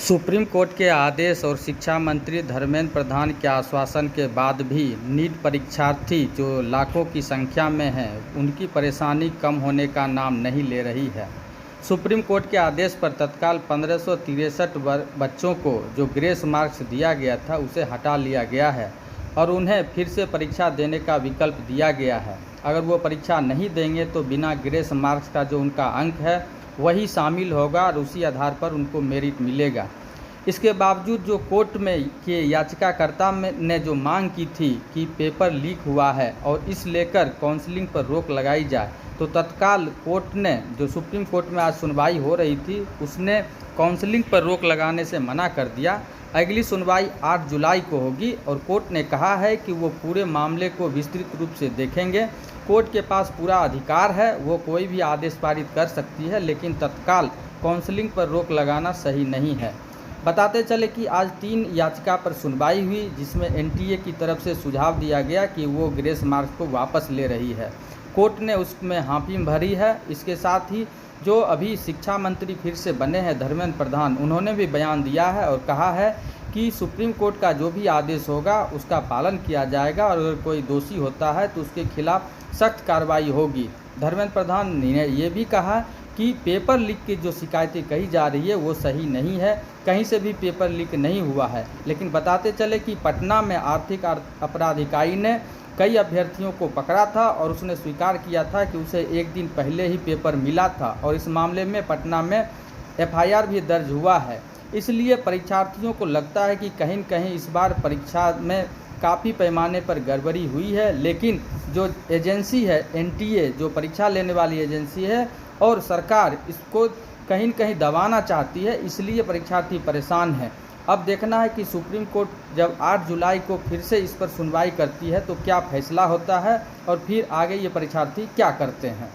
Supreme court के आदेश और शिक्षा मंत्री धर्मेंद्र प्रधान के आश्वासन के बाद भी नीट परीक्षार्थी जो लाखों की संख्या में हैं, उनकी परेशानी कम होने का नाम नहीं ले रही है। सुप्रीम कोर्ट के आदेश पर तत्काल 1563 बच्चों को जो ग्रेस मार्क्स दिया गया था उसे हटा लिया गया है और उन्हें फिर से परीक्षा देने का विकल्प दिया गया है। अगर वो परीक्षा नहीं देंगे तो बिना ग्रेस मार्क्स का जो उनका अंक है वही शामिल होगा और उसी आधार पर उनको मेरिट मिलेगा। इसके बावजूद जो कोर्ट में के याचिकाकर्ता ने जो मांग की थी कि पेपर लीक हुआ है और इस लेकर काउंसलिंग पर रोक लगाई जाए, तो तत्काल कोर्ट ने, जो सुप्रीम कोर्ट में आज सुनवाई हो रही थी, उसने काउंसलिंग पर रोक लगाने से मना कर दिया। अगली सुनवाई 8 जुलाई को होगी और कोर्ट ने कहा है कि वो पूरे मामले को विस्तृत रूप से देखेंगे। कोर्ट के पास पूरा अधिकार है, वो कोई भी आदेश पारित कर सकती है, लेकिन तत्काल काउंसलिंग पर रोक लगाना सही नहीं है। बताते चले कि आज 3 याचिका पर सुनवाई हुई, जिसमें एनटीए की तरफ से सुझाव दिया गया कि वो ग्रेस मार्क्स को वापस ले रही है। कोर्ट ने उसमें हामी भरी है। इसके साथ ही जो अभी शिक्षा मंत्री फिर से बने हैं धर्मेंद्र प्रधान, उन्होंने भी बयान दिया है और कहा है कि सुप्रीम कोर्ट का जो भी आदेश होगा उसका पालन किया जाएगा और अगर कोई दोषी होता है तो उसके खिलाफ सख्त कार्रवाई होगी। धर्मेंद्र प्रधान ने ये भी कहा कि पेपर लीक की जो शिकायतें कही जा रही है वो सही नहीं है, कहीं से भी पेपर लीक नहीं हुआ है। लेकिन बताते चले कि पटना में आर्थिक अपराध इकाई ने कई अभ्यर्थियों को पकड़ा था और उसने स्वीकार किया था कि उसे एक दिन पहले ही पेपर मिला था और इस मामले में पटना में एफआईआर भी दर्ज हुआ है। इसलिए परीक्षार्थियों को लगता है कि कहीं न कहीं इस बार परीक्षा में काफ़ी पैमाने पर गड़बड़ी हुई है। लेकिन जो एजेंसी है एनटीए, जो परीक्षा लेने वाली एजेंसी है, और सरकार इसको कहीं न कहीं दबाना चाहती है, इसलिए परीक्षार्थी परेशान हैं। अब देखना है कि सुप्रीम कोर्ट जब 8 जुलाई को फिर से इस पर सुनवाई करती है तो क्या फैसला होता है और फिर आगे ये परीक्षार्थी क्या करते हैं।